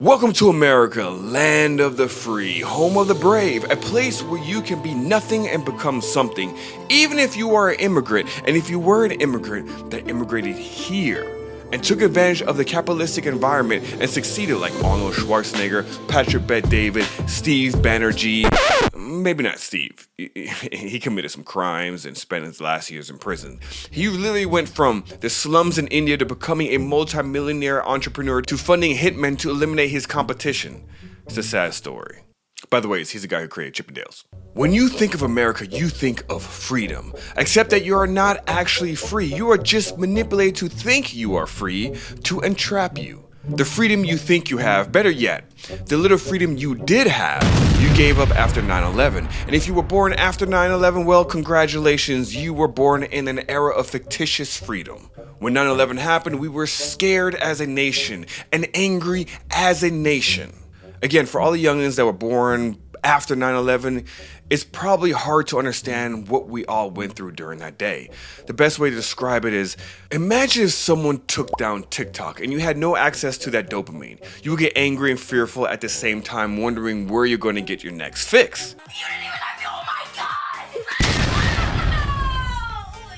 Welcome to America, land of the free, home of the brave, a place where you can be nothing and become something, even if you are an immigrant. And if you were an immigrant that immigrated here and took advantage of the capitalistic environment and succeeded like Arnold Schwarzenegger, Patrick Bet-David, Steve Banerjee, maybe not Steve. He committed some crimes and spent his last years in prison. He literally went from the slums in India to becoming a multi-millionaire entrepreneur to funding hitmen to eliminate his competition. It's a sad story. By the way, he's the guy who created Chippendales. When you think of America, you think of freedom. Except that you are not actually free. You are just manipulated to think you are free to entrap you. The freedom you think you have, better yet, the little freedom you did have, you gave up after 9/11. And if you were born after 9/11, well, congratulations, you were born in an era of fictitious freedom. When 9/11 happened, we were scared as a nation and angry as a nation. Again, for all the youngins that were born after 9/11, it's probably hard to understand what we all went through during that day. The best way to describe it is, imagine if someone took down TikTok and you had no access to that dopamine. You would get angry and fearful at the same time, wondering where you're going to get your next fix.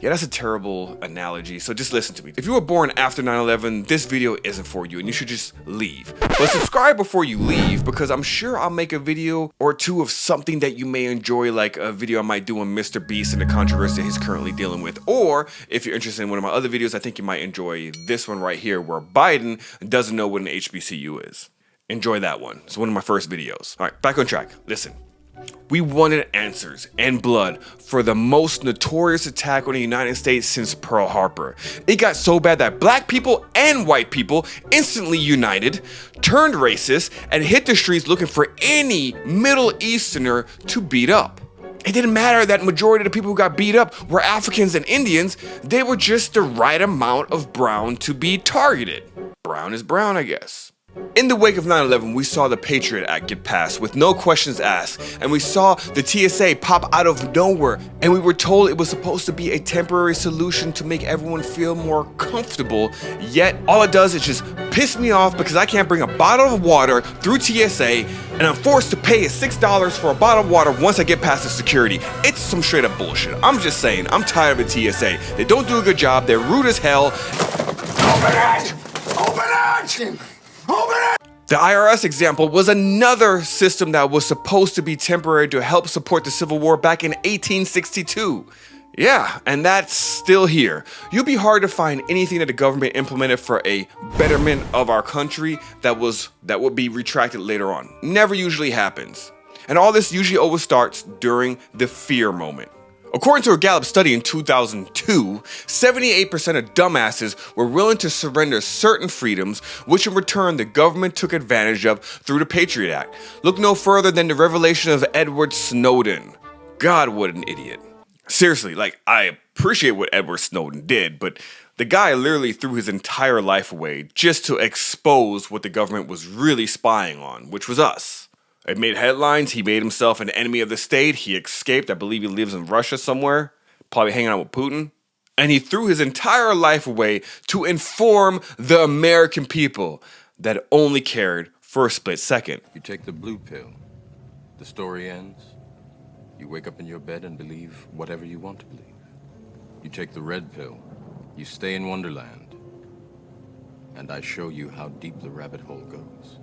Yeah, that's a terrible analogy, so just listen to me. If you were born after 9/11, this video isn't for you and you should just leave. But subscribe before you leave, because I'm sure I'll make a video or two of something that you may enjoy, like a video I might do on Mr. Beast and the controversy he's currently dealing with. Or, if you're interested in one of my other videos, I think you might enjoy this one right here, where Biden doesn't know what an HBCU is. Enjoy that one. It's one of my first videos. All right, back on track. Listen. We wanted answers and blood for the most notorious attack on the United States since Pearl Harbor. It got so bad that black people and white people instantly united, turned racist, and hit the streets looking for any Middle Easterner to beat up. It didn't matter that majority of the people who got beat up were Africans and Indians. They were just the right amount of brown to be targeted. Brown is brown, I guess. In the wake of 9/11, we saw the Patriot Act get passed with no questions asked, and we saw the TSA pop out of nowhere, and we were told it was supposed to be a temporary solution to make everyone feel more comfortable, yet all it does is just piss me off because I can't bring a bottle of water through TSA, and I'm forced to pay $6 for a bottle of water once I get past the security. It's some straight up bullshit. I'm just saying, I'm tired of the TSA. They don't do a good job, they're rude as hell. Open it! Open it! The IRS example was another system that was supposed to be temporary to help support the Civil War back in 1862. Yeah, and that's still here. You'd be hard to find anything that the government implemented for a betterment of our country that would be retracted later on. Never usually happens. And all this usually always starts during the fear moment. According to a Gallup study in 2002, 78% of dumbasses were willing to surrender certain freedoms, which in return the government took advantage of through the Patriot Act. Look no further than the revelation of Edward Snowden. God, what an idiot. Seriously, I appreciate what Edward Snowden did, but the guy literally threw his entire life away just to expose what the government was really spying on, which was us. It made headlines. He made himself an enemy of the state. He escaped. I believe he lives in Russia somewhere, probably hanging out with Putin. And he threw his entire life away to inform the American people that only cared for a split second. You take the blue pill, the story ends. You wake up in your bed and believe whatever you want to believe. You take the red pill, you stay in Wonderland, and I show you how deep the rabbit hole goes.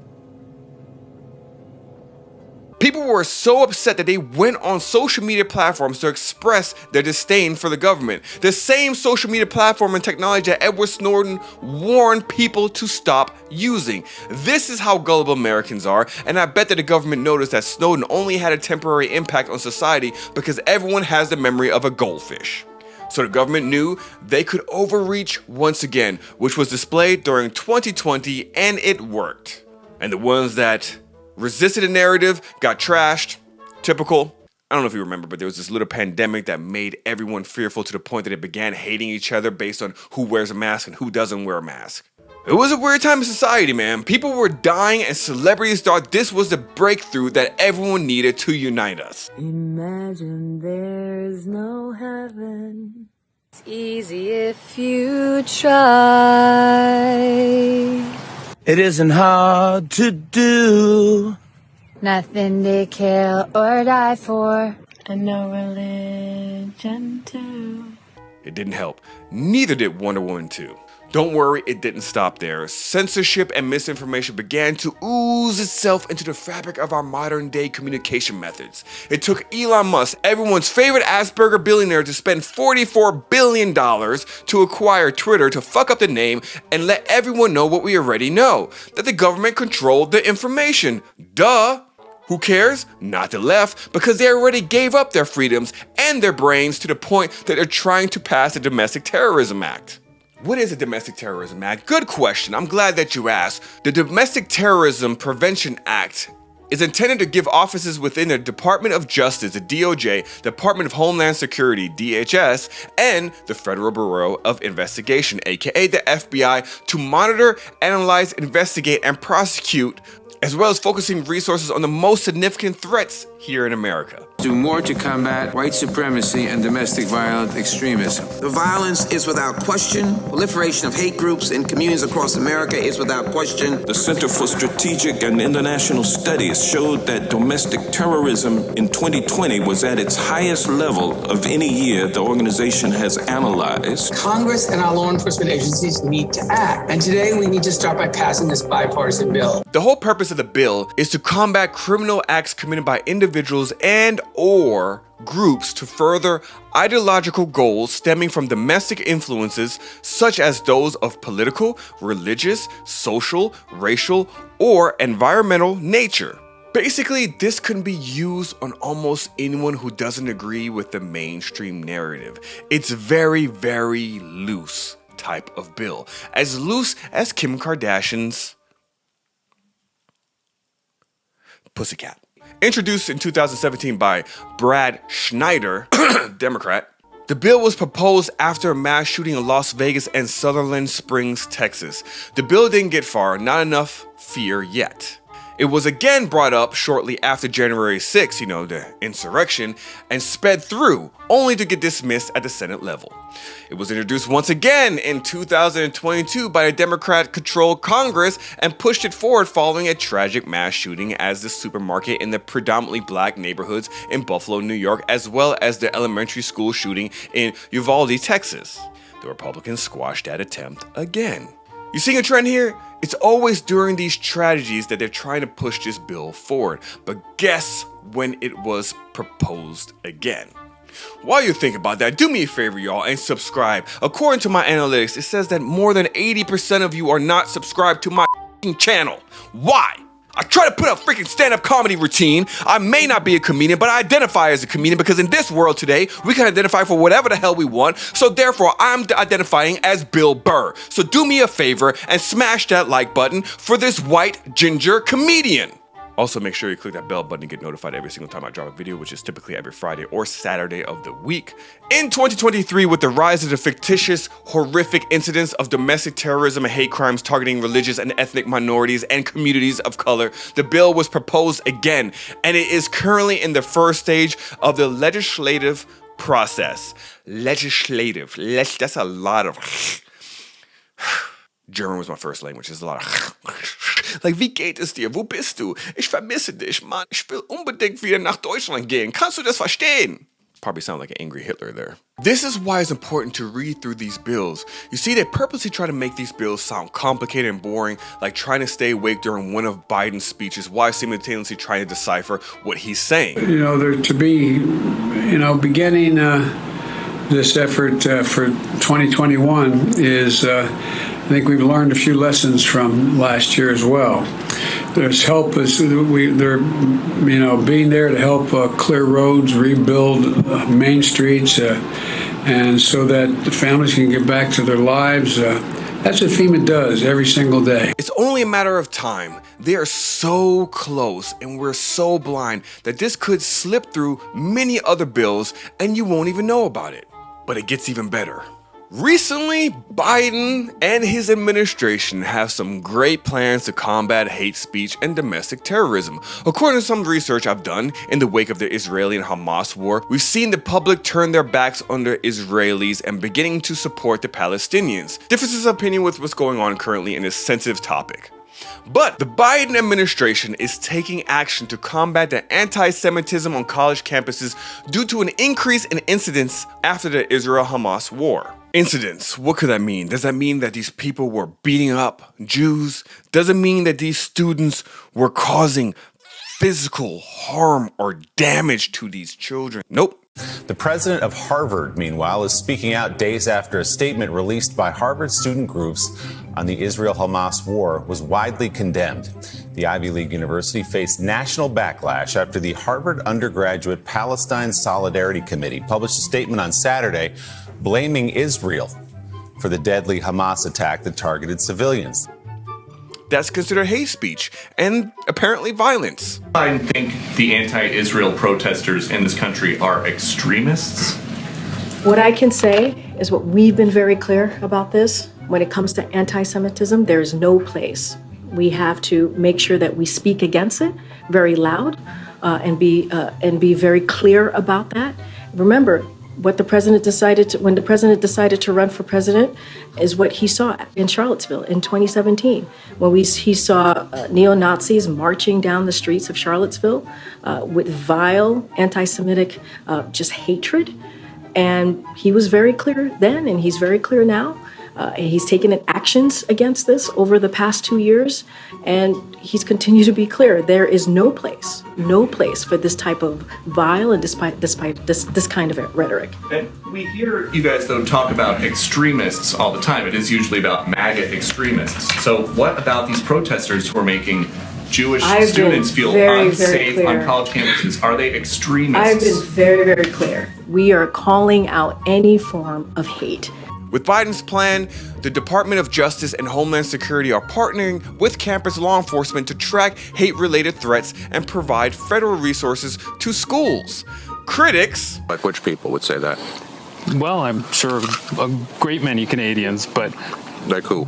People were so upset that they went on social media platforms to express their disdain for the government. The same social media platform and technology that Edward Snowden warned people to stop using. This is how gullible Americans are, and I bet that the government noticed that Snowden only had a temporary impact on society because everyone has the memory of a goldfish. So the government knew they could overreach once again, which was displayed during 2020, and it worked. And the ones that resisted the narrative got trashed. Typical. I don't know if you remember, but there was this little pandemic that made everyone fearful to the point that they began hating each other based on who wears a mask and who doesn't wear a mask. It was a weird time in society, man. People were dying and celebrities thought this was the breakthrough that everyone needed to unite us. Imagine there's no heaven. It's easy if you try. It isn't hard to do. Nothing to kill or die for. And no religion too. It didn't help. Neither did Wonder Woman 2. Don't worry, it didn't stop there. Censorship and misinformation began to ooze itself into the fabric of our modern day communication methods. It took Elon Musk, everyone's favorite Asperger billionaire, to spend $44 billion to acquire Twitter to fuck up the name and let everyone know what we already know, that the government controlled the information. Duh! Who cares? Not the left, because they already gave up their freedoms and their brains to the point that they're trying to pass the Domestic Terrorism Act. What is a Domestic Terrorism Act? Good question. I'm glad that you asked. The Domestic Terrorism Prevention Act is intended to give offices within the Department of Justice, the DOJ, Department of Homeland Security, DHS, and the Federal Bureau of Investigation, aka the FBI, to monitor, analyze, investigate, and prosecute, as well as focusing resources on the most significant threats here in America. Do more to combat white supremacy and domestic violent extremism. The violence is without question. Proliferation of hate groups in communities across America is without question. The Center for Strategic and International Studies showed that domestic terrorism in 2020 was at its highest level of any year the organization has analyzed. Congress and our law enforcement agencies need to act. And today we need to start by passing this bipartisan bill. The whole purpose of the bill is to combat criminal acts committed by individuals and or groups to further ideological goals stemming from domestic influences such as those of political, religious, social, racial, or environmental nature. Basically, this can be used on almost anyone who doesn't agree with the mainstream narrative. It's very, very loose type of bill. As loose as Kim Kardashian's pussycat. Introduced in 2017 by Brad Schneider, Democrat, the bill was proposed after a mass shooting in Las Vegas and Sutherland Springs, Texas. The bill didn't get far, not enough fear yet. It was again brought up shortly after January 6th, the insurrection, and sped through, only to get dismissed at the Senate level. It was introduced once again in 2022 by a Democrat-controlled Congress and pushed it forward following a tragic mass shooting at the supermarket in the predominantly black neighborhoods in Buffalo, New York, as well as the elementary school shooting in Uvalde, Texas. The Republicans squashed that attempt again. You seeing a trend here? It's always during these tragedies that they're trying to push this bill forward. But guess when it was proposed again? While you think about that, do me a favor, y'all, and subscribe. According to my analytics, it says that more than 80% of you are not subscribed to my channel. Why? I try to put a freaking stand-up comedy routine. I may not be a comedian, but I identify as a comedian because in this world today, we can identify for whatever the hell we want. So therefore, I'm identifying as Bill Burr. So do me a favor and smash that like button for this white ginger comedian. Also, make sure you click that bell button to get notified every single time I drop a video, which is typically every Friday or Saturday of the week. In 2023, with the rise of the fictitious, horrific incidents of domestic terrorism and hate crimes targeting religious and ethnic minorities and communities of color, the bill was proposed again, and it is currently in the first stage of the legislative process. Legislative. That's a lot of... German was my first language. There's a lot of... Like, wie geht es dir? Wo bist du? Ich vermisse dich, Mann. Ich will unbedingt wieder nach Deutschland gehen. Kannst du das verstehen? Probably sound like an angry Hitler there. This is why it's important to read through these bills. You see, they purposely try to make these bills sound complicated and boring, like trying to stay awake during one of Biden's speeches while simultaneously trying to decipher what he's saying. There to be, beginning this effort for 2021 is... I think we've learned a few lessons from last year as well. There's help as they're being there to help clear roads, rebuild main streets, and so that the families can get back to their lives. That's what FEMA does every single day. It's only a matter of time. They are so close and we're so blind that this could slip through many other bills and you won't even know about it. But it gets even better. Recently, Biden and his administration have some great plans to combat hate speech and domestic terrorism. According to some research I've done in the wake of the Israeli and Hamas war, we've seen the public turn their backs on the Israelis and beginning to support the Palestinians. Differences of opinion with what's going on currently in this sensitive topic. But the Biden administration is taking action to combat the anti-Semitism on college campuses due to an increase in incidents after the Israel-Hamas war. Incidents, what could that mean? Does that mean that these people were beating up Jews? Does it mean that these students were causing physical harm or damage to these children? Nope. The president of Harvard, meanwhile, is speaking out days after a statement released by Harvard student groups on the Israel-Hamas war was widely condemned. The Ivy League university faced national backlash after the Harvard Undergraduate Palestine Solidarity Committee published a statement on Saturday blaming Israel for the deadly Hamas attack that targeted civilians. That's considered hate speech and apparently violence. I think the anti-Israel protesters in this country are extremists. What I can say is what we've been very clear about this. When it comes to anti-Semitism, there is no place. We have to make sure that we speak against it very loud and be very clear about that. Remember, what the president decided to, when the president decided to run for president, is what he saw in Charlottesville in 2017, when he saw neo-Nazis marching down the streets of Charlottesville with vile anti-Semitic just hatred. And he was very clear then, and he's very clear now. He's taken actions against this over the past 2 years, and he's continued to be clear. There is no place for this type of vile and despite this kind of rhetoric. And we hear you guys, though, talk about extremists all the time. It is usually about MAGA extremists. So what about these protesters who are making Jewish students feel unsafe on college campuses? Are they extremists? I've been very, very clear. We are calling out any form of hate. With Biden's plan, the Department of Justice and Homeland Security are partnering with campus law enforcement to track hate-related threats and provide federal resources to schools. Critics, Like which people would say that? Well, I'm sure a great many Canadians, but... Like who?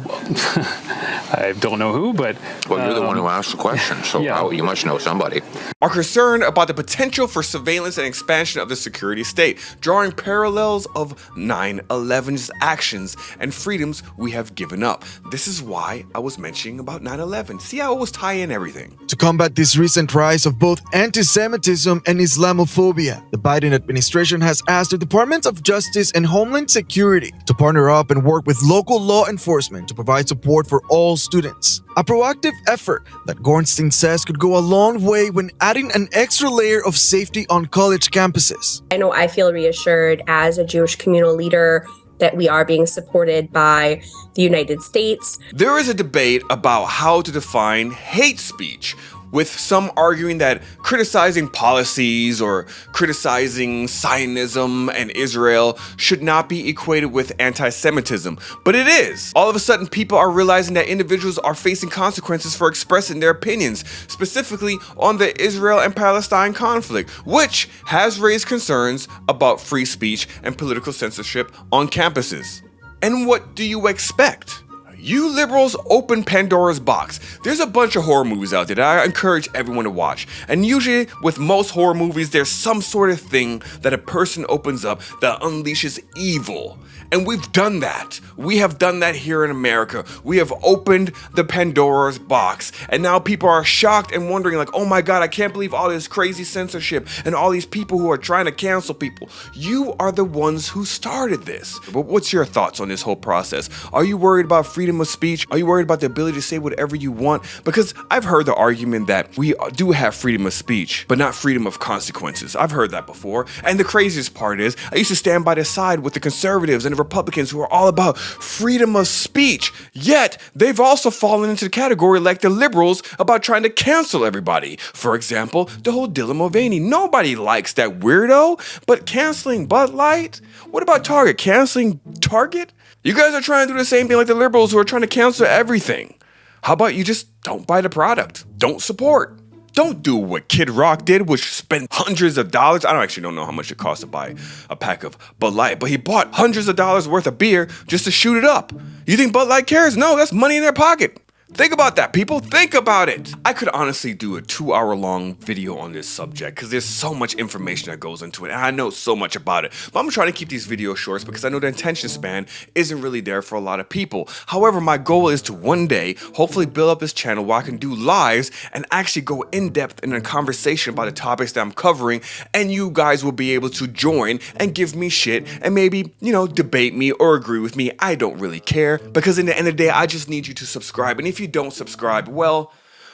I don't know who, but... Well, you're the one who asked the question, so yeah. You must know somebody. are concerned about the potential for surveillance and expansion of the security state, drawing parallels of 9/11's actions and freedoms we have given up. This is why I was mentioning about 9/11. See how it was tie in everything. To combat this recent rise of both anti-Semitism and Islamophobia, the Biden administration has asked the Departments of Justice and Homeland Security to partner up and work with local law enforcement to provide support for all students. A proactive effort that Gornstein says could go a long way when adding an extra layer of safety on college campuses. I know I feel reassured as a Jewish communal leader that we are being supported by the United States. There is a debate about how to define hate speech, with some arguing that criticizing policies or criticizing Zionism and Israel should not be equated with anti-Semitism. But it is. All of a sudden, people are realizing that individuals are facing consequences for expressing their opinions, specifically on the Israel and Palestine conflict, which has raised concerns about free speech and political censorship on campuses. And what do you expect? You liberals open Pandora's box. There's a bunch of horror movies out there that I encourage everyone to watch. And usually with most horror movies, there's some sort of thing that a person opens up that unleashes evil. And we've done that. We have done that here in America. We have opened the Pandora's box. And now people are shocked and wondering like, oh my God, I can't believe all this crazy censorship and all these people who are trying to cancel people. You are the ones who started this. But what's your thoughts on this whole process? Are you worried about freedom of speech? Are you worried about the ability to say whatever you want? Because I've heard the argument that we do have freedom of speech, but not freedom of consequences. I've heard that before. And the craziest part is, I used to stand by the side with the conservatives and the Republicans who are all about freedom of speech. Yet, they've also fallen into the category like the liberals about trying to cancel everybody. For example, the whole Dylan Mulvaney. Nobody likes that weirdo, but canceling Bud Light? What about Target? Canceling Target? You guys are trying to do the same thing like the liberals who are trying to cancel everything. How about you just don't buy the product? Don't support. Don't do what Kid Rock did, which spent hundreds of dollars. I don't know how much it costs to buy a pack of Bud Light, but he bought hundreds of dollars worth of beer just to shoot it up. You think Bud Light cares? No, that's money in their pocket. Think about that, people. Think about it. I could honestly do a 2-hour-long video on this subject because there's so much information that goes into it, and I know so much about it. But I'm trying to keep these videos short because I know the attention span isn't really there for a lot of people. However, my goal is to one day hopefully build up this channel where I can do lives and actually go in depth in a conversation about the topics that I'm covering, and you guys will be able to join and give me shit and maybe, you know, debate me or agree with me. I don't really care, because in the end of the day, I just need you to subscribe. And if you don't subscribe, well,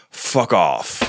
fuck off.